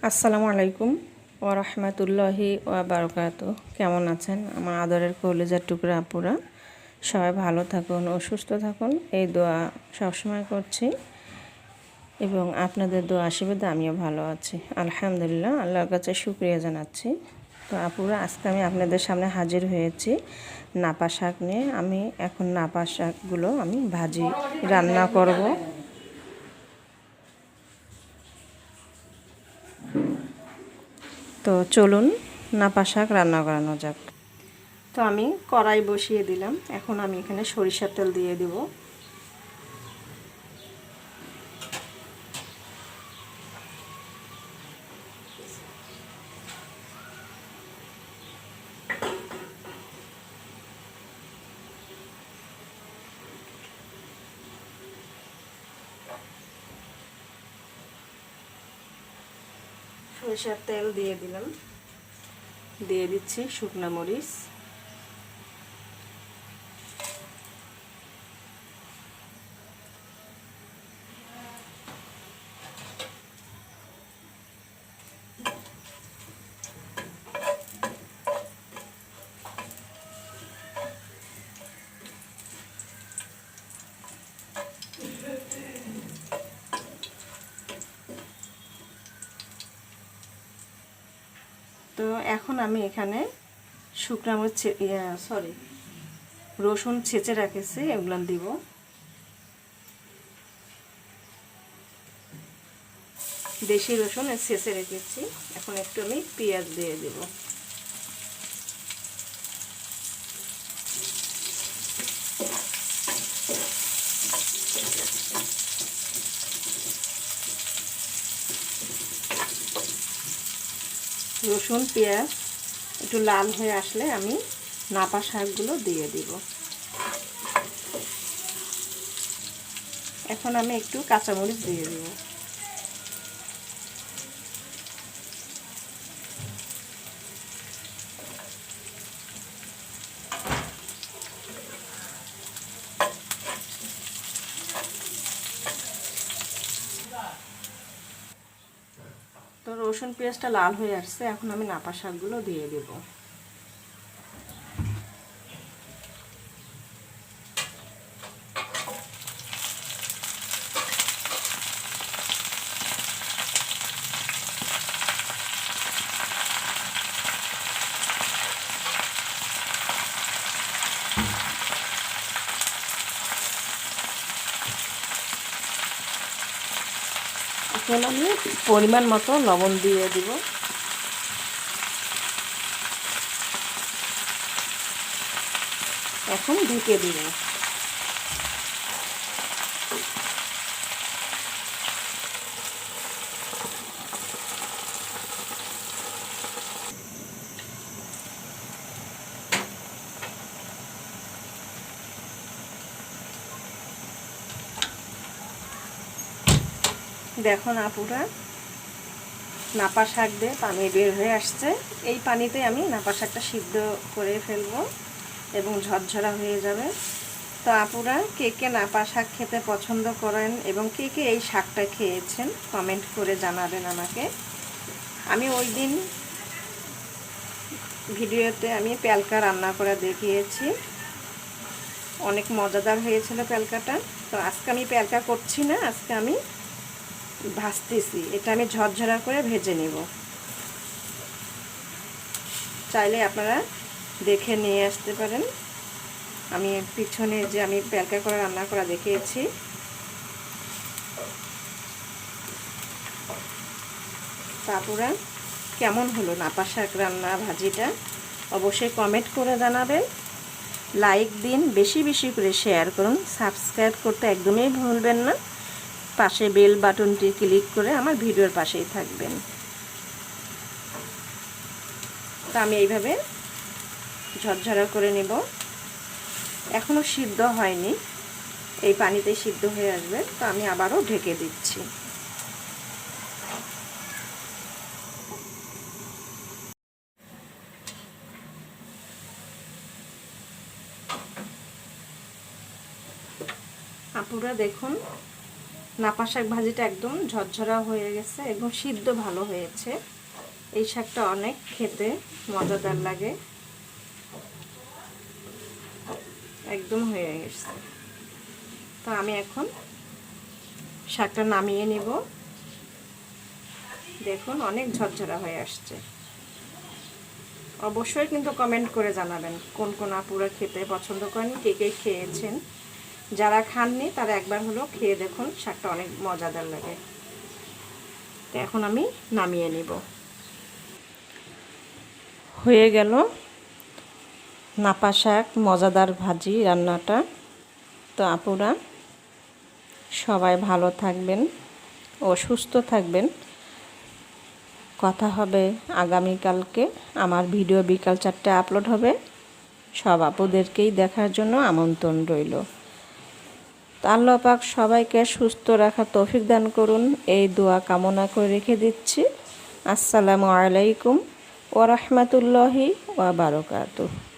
আসসালামু আলাইকুম ওয়া রাহমাতুল্লাহি ওয়া বারাকাতুহু। কেমন আছেন আমার আদরের কলিজার টুকরা আপুরা? সবাই ভালো থাকুন ও সুস্থ থাকুন, এই দোয়া সবসময় করছি এবং আপনাদের দোয়া আশীর্বাদে আমিও ভালো আছি আলহামদুলিল্লাহ। আল্লাহর কাছে শুকরিয়া জানাচ্ছি। তো আপুরা, আজকে আমি আপনাদের সামনে হাজির হয়েছি নাপা শাক নিয়ে। আমি এখন নাপা শাকগুলো আমি ভাজি রান্না করব। তো চলুন নাপা শাক রান্না করানো যাক। তো আমি কড়াই বসিয়ে দিলাম। এখন আমি এখানে সরিষার তেল দিয়ে দিব। সরিষার তেল দিয়ে দিলাম, দিয়ে দিচ্ছি শুকনো মরিচ, তো এখন আমি এখানে শুকনো মরিচ রসুন ছেঁচে রেখেছি, এগুলো দিব। দেশি রসুন ছেঁচে রেখেছি। এখন একটু আমি পেঁয়াজ দিয়ে দেব। রসুন পেঁয়াজ একটু লাল হয়ে আসলে আমি নাপা শাকগুলো দিয়ে দিব। এখন আমি একটু কাঁচামরিচ দিয়ে দেব। তো রসুন পেঁয়াজটা লাল হয়ে আসছে, এখন আমি নাপা শাকগুলো দিয়ে দেব। এখন আমি পরিমাণ মতো লবণ দিয়ে দিব। এখন ঢেকে দিব। দেখুন আপুরা, নাপা শাক দিয়ে পানি বের হয়ে আসছে। এই পানিতে আমি নাপা শাকটা সিদ্ধ করে ফেলবো এবং ঝরঝরা হয়ে যাবে। তো আপুরা, কে কে নাপা শাক খেতে পছন্দ করেন এবং কে কে এই শাকটা খেয়েছেন কমেন্ট করে জানাবেন আমাকে। আমি ওই দিন ভিডিওতে আমি প্যালকা রান্না করে দেখিয়েছি, অনেক মজাদার হয়েছিল প্যালকাটা। তো আজকে আমি প্যালকা করছি না, আজকে আমি ভাজতেছি। এটা আমি ঝরঝরা করে ভেজে নিব। চাইলে আপনারা দেখে নিয়ে আসতে পারেন। আমি পিছনে যে আমি প্যালকা করে রান্না করা দেখিয়েছি। তারপরে কেমন হলো নাপা শাক রান্না ভাজিটা অবশ্যই কমেন্ট করে জানাবেন। লাইক দিন, বেশি বেশি করে শেয়ার করুন, সাবস্ক্রাইব করতে একদমই ভুলবেন না। পাশে বেল বাটনটি ক্লিক করে আমার ভিডিওর পাশেই থাকবেন। তা আমি এইভাবে ঝরঝরা করে নেব। এখনো সিদ্ধ হয়নি, এই পানিতে সিদ্ধ হয়ে আসবে। তো আমি আবারও ঢেকে দিচ্ছি। আপুরা দেখুন, নাপা শাক ভাজিটা একদম ঝরঝরা হয়ে গেছে, একদম সিদ্ধ ভালো হয়েছে। এই শাকটা অনেক খেতে মজাদার লাগে, একদম হয়ে গেছে। তো আমি এখন শাকটা নামিয়ে নিব। দেখুন অনেক ঝরঝরা হয়ে আসছে। অবশ্যই কিন্তু কমেন্ট করে জানাবেন কোন কোন আপুরা খেতে পছন্দ করেন, কে কে খেয়েছেন। যারা খাননি তারা একবার হলেও খেয়ে দেখুন, শাকটা অনেক মজাদার লাগে। তো এখন আমি নামিয়ে নিব। হয়ে গেল নাপা শাক মজাদার ভাজি রান্নাটা। তো আপুরা সবাই ভালো থাকবেন ও সুস্থ থাকবেন। কথা হবে আগামীকালকে। আমার ভিডিও বিকাল 4টায় আপলোড হবে। সব আপুদেরকেই দেখার জন্য আমন্ত্রণ রইল। আল্লাহ পাক সবাইকে সুস্থ রাখার তৌফিক দান করুন, এই দোয়া কামনা করে রেখে দিচ্ছি। আসসালামু আলাইকুম ওয়া রাহমাতুল্লাহি ওয়া বারাকাতুহু।